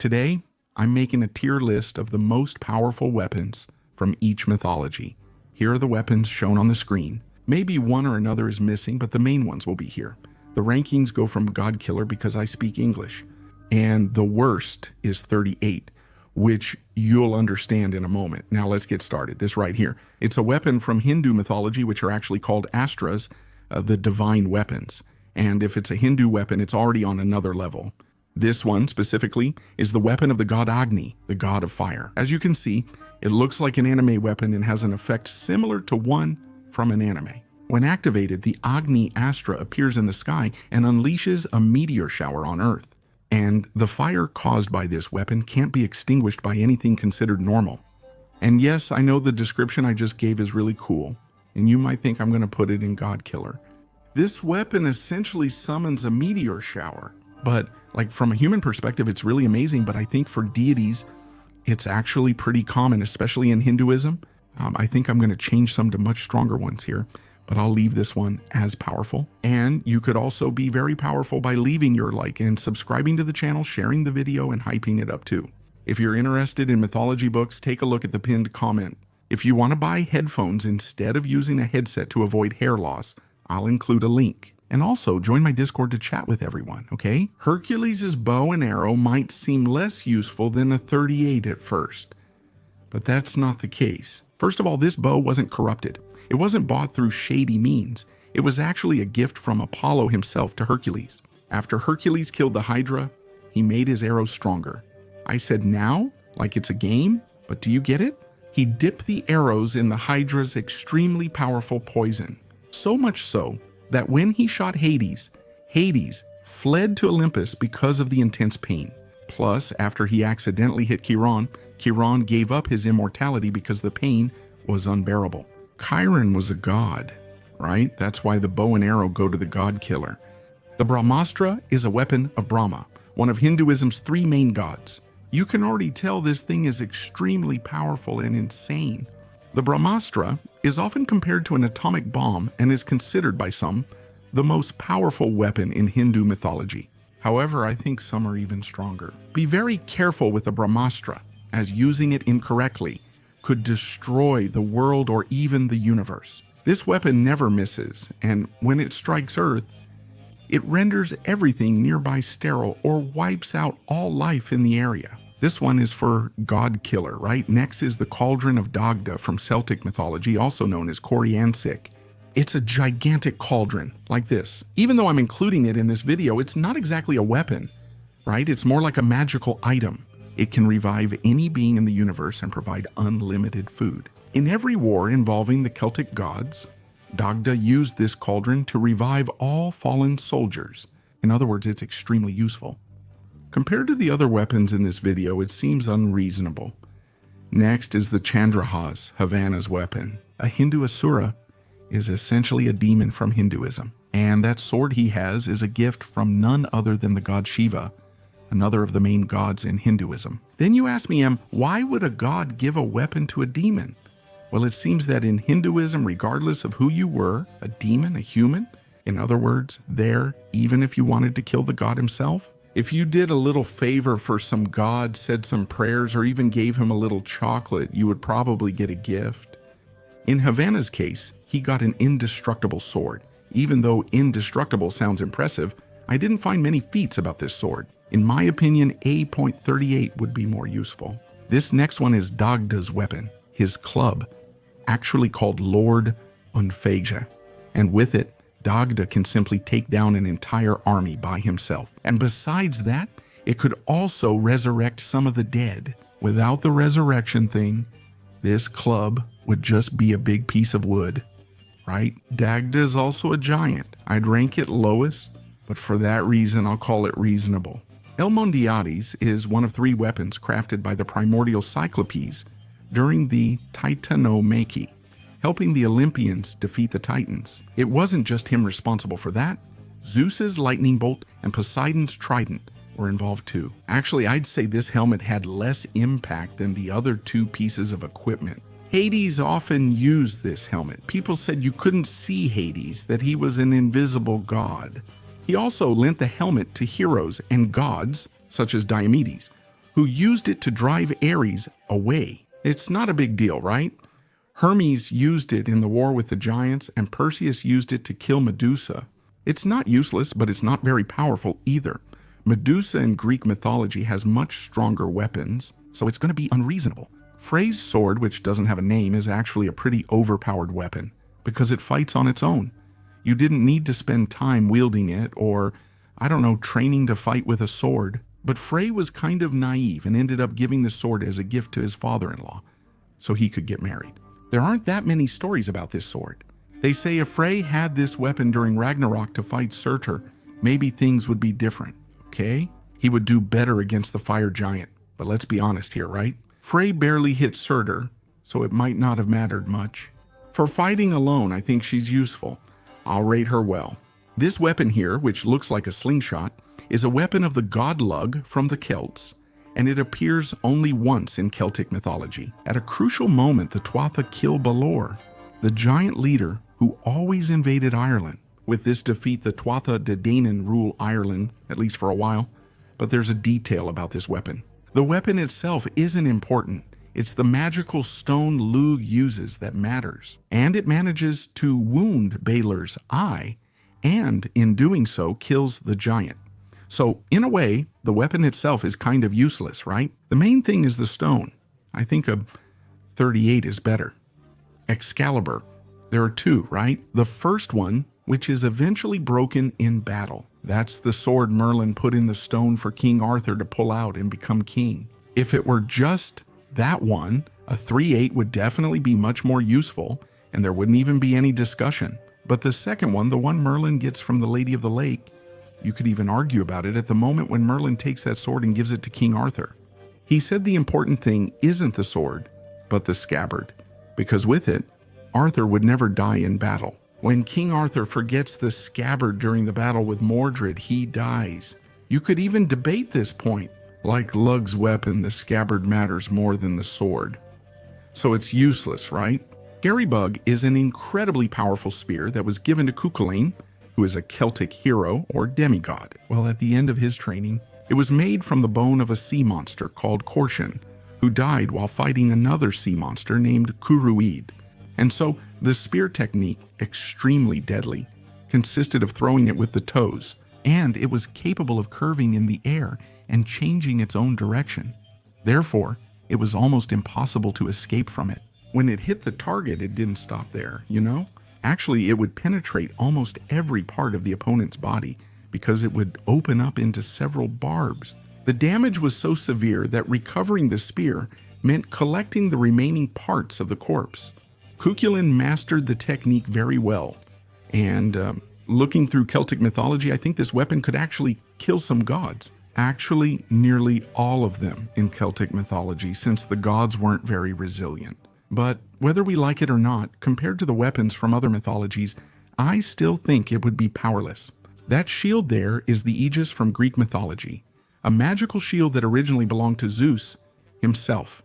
Today, I'm making a tier list of the most powerful weapons from each mythology. Here are the weapons shown on the screen. Maybe one or another is missing, but the main ones will be here. The rankings go from God Killer because I speak English, and the worst is 38, which you'll understand in a moment. Now let's get started. This right here. It's a weapon from Hindu mythology, which are actually called Astras, the divine weapons. And if it's a Hindu weapon, it's already on another level. This one, specifically, is the weapon of the god Agni, the god of fire. As you can see, it looks like an anime weapon and has an effect similar to one from an anime. When activated, the Agni Astra appears in the sky and unleashes a meteor shower on Earth. And the fire caused by this weapon can't be extinguished by anything considered normal. And yes, I know the description I just gave is really cool, and you might think I'm going to put it in God Killer. This weapon essentially summons a meteor shower. But like from a human perspective, it's really amazing. But I think for deities, it's actually pretty common, especially in Hinduism. I think I'm going to change some to much stronger ones here, but I'll leave this one as powerful. And you could also be very powerful by leaving your like and subscribing to the channel, sharing the video, and hyping it up too. If you're interested in mythology books, take a look at the pinned comment. If you want to buy headphones instead of using a headset to avoid hair loss, I'll include a link. And also, join my Discord to chat with everyone, okay? Hercules' bow and arrow might seem less useful than a 38 at first, but that's not the case. First of all, this bow wasn't corrupted. It wasn't bought through shady means. It was actually a gift from Apollo himself to Hercules. After Hercules killed the Hydra, he made his arrows stronger. I said now, like it's a game, but do you get it? He dipped the arrows in the Hydra's extremely powerful poison. So much so that when he shot Hades, Hades fled to Olympus because of the intense pain. Plus, after he accidentally hit Chiron, Chiron gave up his immortality because the pain was unbearable. Chiron was a god, right? That's why the bow and arrow go to the god killer. The Brahmastra is a weapon of Brahma, one of Hinduism's three main gods. You can already tell this thing is extremely powerful and insane. The Brahmastra is often compared to an atomic bomb and is considered by some the most powerful weapon in Hindu mythology. However, I think some are even stronger. Be very careful with the Brahmastra, as using it incorrectly could destroy the world or even the universe. This weapon never misses, and when it strikes Earth, it renders everything nearby sterile or wipes out all life in the area. This one is for God Killer, right? Next is the Cauldron of Dagda from Celtic mythology, also known as Coriansik. It's a gigantic cauldron, like this. Even though I'm including it in this video, it's not exactly a weapon, right? It's more like a magical item. It can revive any being in the universe and provide unlimited food. In every war involving the Celtic gods, Dagda used this cauldron to revive all fallen soldiers. In other words, it's extremely useful. Compared to the other weapons in this video, it seems unreasonable. Next is the Chandrahas, Havana's weapon. A Hindu Asura is essentially a demon from Hinduism, and that sword he has is a gift from none other than the god Shiva, another of the main gods in Hinduism. Then you ask me, why would a god give a weapon to a demon? Well, it seems that in Hinduism, regardless of who you were, a demon, a human, in other words, there, even if you wanted to kill the god himself, if you did a little favor for some god, said some prayers, or even gave him a little chocolate, you would probably get a gift. In Havana's case, he got an indestructible sword. Even though indestructible sounds impressive, I didn't find many feats about this sword. In my opinion, A.38 would be more useful. This next one is Dagda's weapon, his club, actually called Lord Unfeja, and with it, Dagda can simply take down an entire army by himself. And besides that, it could also resurrect some of the dead. Without the resurrection thing, this club would just be a big piece of wood, right? Dagda is also a giant. I'd rank it lowest, but for that reason, I'll call it reasonable. El Mondiades is one of three weapons crafted by the primordial Cyclopes during the Titanomachy, helping the Olympians defeat the Titans. It wasn't just him responsible for that. Zeus's lightning bolt and Poseidon's trident were involved too. Actually, I'd say this helmet had less impact than the other two pieces of equipment. Hades often used this helmet. People said you couldn't see Hades, that he was an invisible god. He also lent the helmet to heroes and gods, such as Diomedes, who used it to drive Ares away. It's not a big deal, right? Hermes used it in the war with the giants, and Perseus used it to kill Medusa. It's not useless, but it's not very powerful either. Medusa in Greek mythology has much stronger weapons, so it's going to be unreasonable. Frey's sword, which doesn't have a name, is actually a pretty overpowered weapon because it fights on its own. You didn't need to spend time wielding it or, training to fight with a sword. But Frey was kind of naive and ended up giving the sword as a gift to his father-in-law so he could get married. There aren't that many stories about this sword. They say if Frey had this weapon during Ragnarok to fight Surtur, maybe things would be different, okay? He would do better against the fire giant. But let's be honest here, right? Frey barely hit Surtur, so it might not have mattered much. For fighting alone, I think she's useful. I'll rate her well. This weapon here, which looks like a slingshot, is a weapon of the god Lug from the Celts, and it appears only once in Celtic mythology. At a crucial moment, the Tuatha kill Balor, the giant leader who always invaded Ireland. With this defeat, the Tuatha De Danann rule Ireland, at least for a while, but there's a detail about this weapon. The weapon itself isn't important. It's the magical stone Lug uses that matters. And it manages to wound Balor's eye, and in doing so, kills the giant. So, in a way, the weapon itself is kind of useless, right? The main thing is the stone. I think a 38 is better. Excalibur. There are two, right? The first one, which is eventually broken in battle. That's the sword Merlin put in the stone for King Arthur to pull out and become king. If it were just that one, a 3/8 would definitely be much more useful, and there wouldn't even be any discussion. But the second one, the one Merlin gets from the Lady of the Lake, you could even argue about it at the moment when Merlin takes that sword and gives it to King Arthur. He said the important thing isn't the sword, but the scabbard, because with it, Arthur would never die in battle. When King Arthur forgets the scabbard during the battle with Mordred, he dies. You could even debate this point. Like Lug's weapon, the scabbard matters more than the sword. So it's useless, right? Garybug is an incredibly powerful spear that was given to Cuchulainn, who is a Celtic hero or demigod. Well, at the end of his training, it was made from the bone of a sea monster called Corshun, who died while fighting another sea monster named Curuid. And so the spear technique, extremely deadly, consisted of throwing it with the toes, and it was capable of curving in the air and changing its own direction. Therefore, it was almost impossible to escape from it. When it hit the target, it didn't stop there, Actually, it would penetrate almost every part of the opponent's body because it would open up into several barbs. The damage was so severe that recovering the spear meant collecting the remaining parts of the corpse. Cuchulainn mastered the technique very well, and looking through Celtic mythology, I think this weapon could actually kill some gods. Actually, nearly all of them in Celtic mythology, since the gods weren't very resilient. But whether we like it or not, compared to the weapons from other mythologies, I still think it would be powerless. That shield there is the Aegis from Greek mythology, a magical shield that originally belonged to Zeus himself,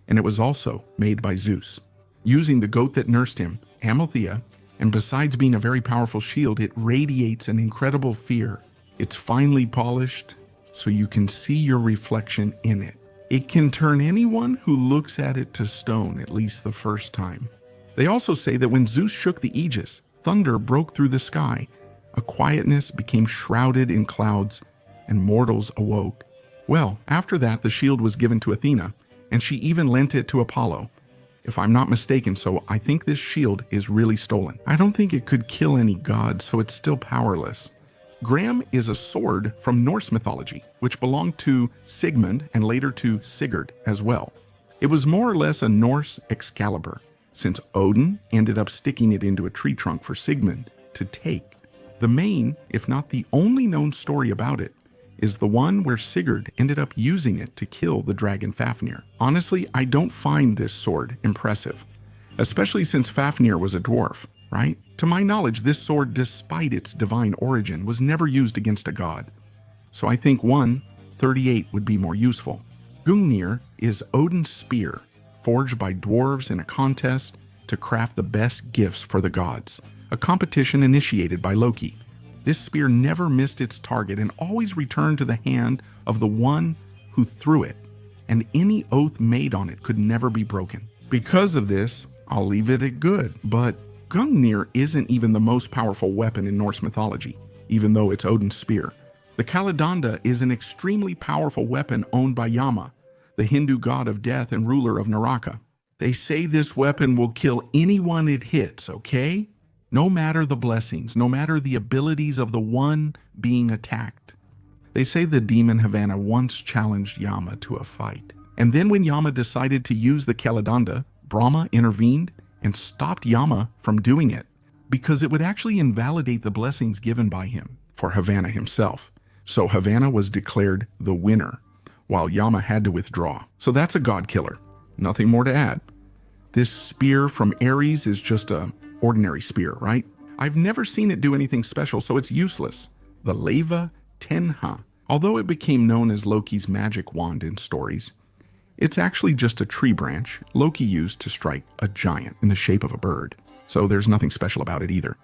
and it was also made by Zeus. Using the goat that nursed him, Amalthea, and besides being a very powerful shield, it radiates an incredible fear. It's finely polished, so you can see your reflection in it. It can turn anyone who looks at it to stone, at least the first time. They also say that when Zeus shook the Aegis, thunder broke through the sky, a quietness became shrouded in clouds, and mortals awoke. Well, after that, the shield was given to Athena, and she even lent it to Apollo. If I'm not mistaken, so I think this shield is really stolen. I don't think it could kill any god, so it's still powerless. Graham is a sword from Norse mythology, which belonged to Sigmund and later to Sigurd as well. It was more or less a Norse Excalibur, since Odin ended up sticking it into a tree trunk for Sigmund to take. The main, if not the only known story about it, is the one where Sigurd ended up using it to kill the dragon Fafnir. Honestly, I don't find this sword impressive, especially since Fafnir was a dwarf, right? To my knowledge, this sword, despite its divine origin, was never used against a god. So I think 38 would be more useful. Gungnir is Odin's spear, forged by dwarves in a contest to craft the best gifts for the gods, a competition initiated by Loki. This spear never missed its target and always returned to the hand of the one who threw it. and any oath made on it could never be broken. Because of this, I'll leave it at good, but Gungnir isn't even the most powerful weapon in Norse mythology, even though it's Odin's spear. The Kaladanda is an extremely powerful weapon owned by Yama, the Hindu god of death and ruler of Naraka. They say this weapon will kill anyone it hits, okay? No matter the blessings, no matter the abilities of the one being attacked. They say the demon Havana once challenged Yama to a fight. And then when Yama decided to use the Kaladanda, Brahma intervened and stopped Yama from doing it because it would actually invalidate the blessings given by him for Havana himself. So Havana was declared the winner, while Yama had to withdraw. So that's a god killer. Nothing more to add. This spear from Ares is just an ordinary spear, right? I've never seen it do anything special, so it's useless. The Leva Tenha. Although it became known as Loki's magic wand in stories, it's actually just a tree branch Loki used to strike a giant in the shape of a bird. So there's nothing special about it either.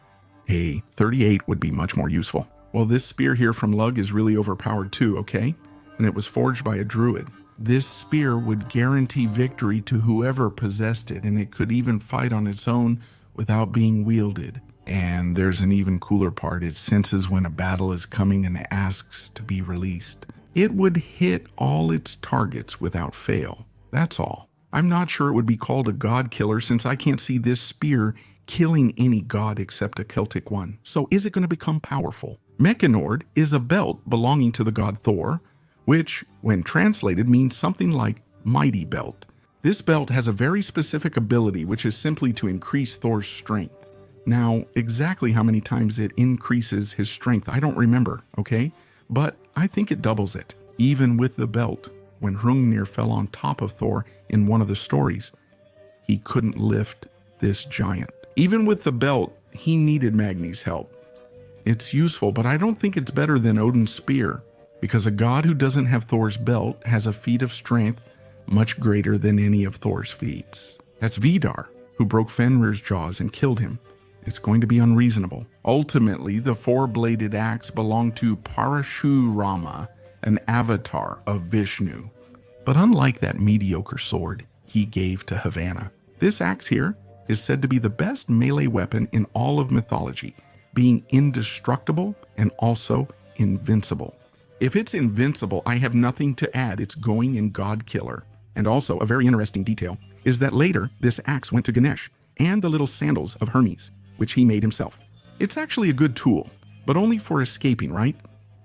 A 38 would be much more useful. Well, this spear here from Lug is really overpowered too, okay? And it was forged by a druid. This spear would guarantee victory to whoever possessed it, and it could even fight on its own without being wielded. And there's an even cooler part. It senses when a battle is coming and asks to be released. It would hit all its targets without fail. That's all. I'm not sure it would be called a god killer since I can't see this spear killing any god except a Celtic one. So is it going to become powerful? Mechanord is a belt belonging to the god Thor, which, when translated, means something like mighty belt. This belt has a very specific ability, which is simply to increase Thor's strength. Now, exactly how many times it increases his strength, I don't remember, okay? But I think it doubles it. Even with the belt, when Hrungnir fell on top of Thor in one of the stories, he couldn't lift this giant. Even with the belt, he needed Magni's help. It's useful, but I don't think it's better than Odin's spear, because a god who doesn't have Thor's belt has a feat of strength much greater than any of Thor's feats. That's Vidar, who broke Fenrir's jaws and killed him. It's going to be unreasonable. Ultimately, the four-bladed axe belonged to Parashurama, an avatar of Vishnu. But unlike that mediocre sword he gave to Havana, this axe here is said to be the best melee weapon in all of mythology, being indestructible and also invincible. If it's invincible, I have nothing to add. It's going in God Killer. And also, a very interesting detail is that later, this axe went to Ganesh and the little sandals of Hermes, which he made himself. It's actually a good tool, but only for escaping, right?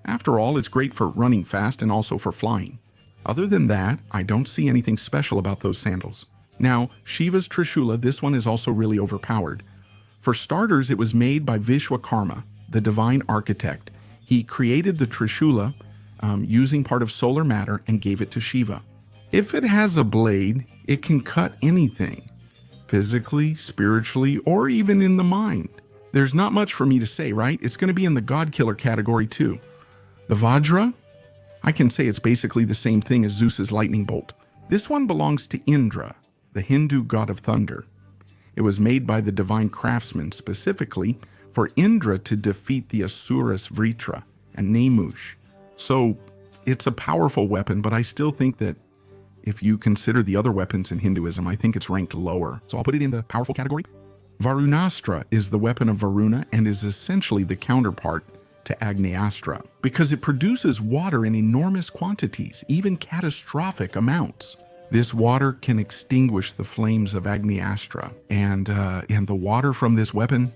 After all, it's great for running fast and also for flying. Other than that, I don't see anything special about those sandals. Now, Shiva's Trishula, this one is also really overpowered. For starters, it was made by Vishwakarma, the divine architect. He created the Trishula using part of solar matter and gave it to Shiva. If it has a blade, it can cut anything, physically, spiritually, or even in the mind. There's not much for me to say, right? It's going to be in the God Killer category too. The Vajra, I can say it's basically the same thing as Zeus's lightning bolt. This one belongs to Indra, the Hindu god of thunder. It was made by the divine craftsman specifically for Indra to defeat the Asuras Vritra and Nemush. So it's a powerful weapon, but I still think that if you consider the other weapons in Hinduism, I think it's ranked lower. So I'll put it in the powerful category. Varunastra is the weapon of Varuna and is essentially the counterpart to Agni Astra because it produces water in enormous quantities, even catastrophic amounts. This water can extinguish the flames of Agni Astra, and the water from this weapon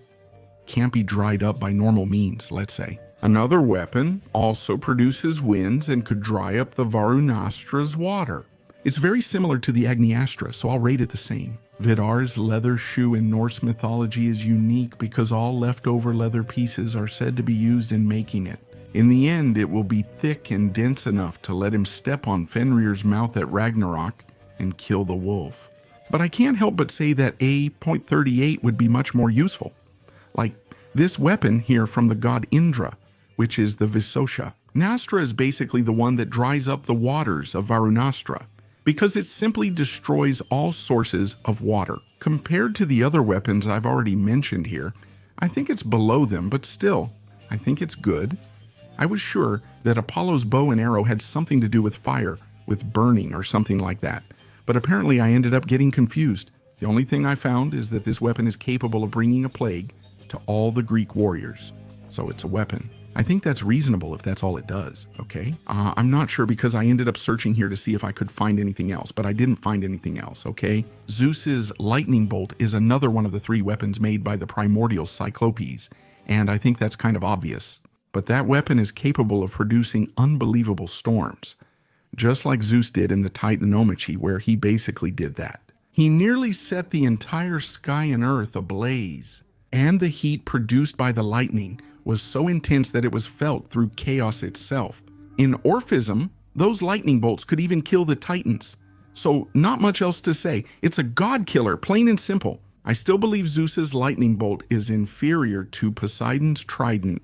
can't be dried up by normal means, let's say. Another weapon also produces winds and could dry up the Varunastra's water. It's very similar to the Agni Astra, so I'll rate it the same. Vidar's leather shoe in Norse mythology is unique because all leftover leather pieces are said to be used in making it. In the end, it will be thick and dense enough to let him step on Fenrir's mouth at Ragnarok and kill the wolf. But I can't help but say that A.38 would be much more useful. Like this weapon here from the god Indra, which is the Visosha. Nastra is basically the one that dries up the waters of Varunastra, because it simply destroys all sources of water. Compared to the other weapons I've already mentioned here, I think it's below them, but still, I think it's good. I was sure that Apollo's bow and arrow had something to do with fire, with burning or something like that. But apparently I ended up getting confused. The only thing I found is that this weapon is capable of bringing a plague to all the Greek warriors. So it's a weapon. I think that's reasonable if that's all it does, okay? I'm not sure because I ended up searching here to see if I could find anything else, but I didn't find anything else, okay? Zeus's lightning bolt is another one of the 3 weapons made by the primordial Cyclopes, and I think that's kind of obvious. But that weapon is capable of producing unbelievable storms, just like Zeus did in the Titanomachy, where he basically did that. He nearly set the entire sky and earth ablaze, and the heat produced by the lightning was so intense that it was felt through chaos itself. In Orphism, those lightning bolts could even kill the Titans. So not much else to say. It's a god killer, plain and simple. I still believe Zeus's lightning bolt is inferior to Poseidon's trident,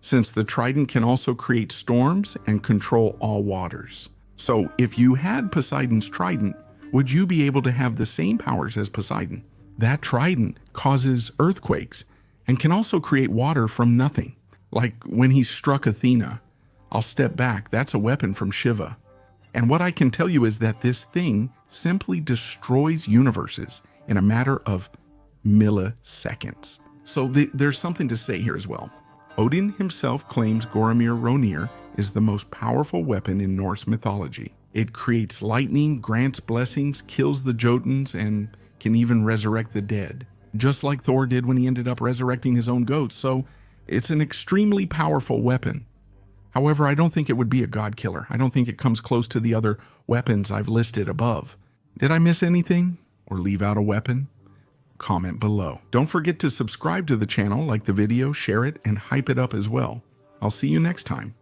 since the trident can also create storms and control all waters. So if you had Poseidon's trident, would you be able to have the same powers as Poseidon? That trident causes earthquakes and can also create water from nothing. Like when he struck Athena. I'll step back, that's a weapon from Shiva. And what I can tell you is that this thing simply destroys universes in a matter of milliseconds. So there's something to say here as well. Odin himself claims Gormir Ronir is the most powerful weapon in Norse mythology. It creates lightning, grants blessings, kills the Jotuns, and can even resurrect the dead, just like Thor did when he ended up resurrecting his own goats. So it's an extremely powerful weapon. However, I don't think it would be a god killer. I don't think it comes close to the other weapons I've listed above. Did I miss anything or leave out a weapon? Comment below. Don't forget to subscribe to the channel, like the video, share it, and hype it up as well. I'll see you next time.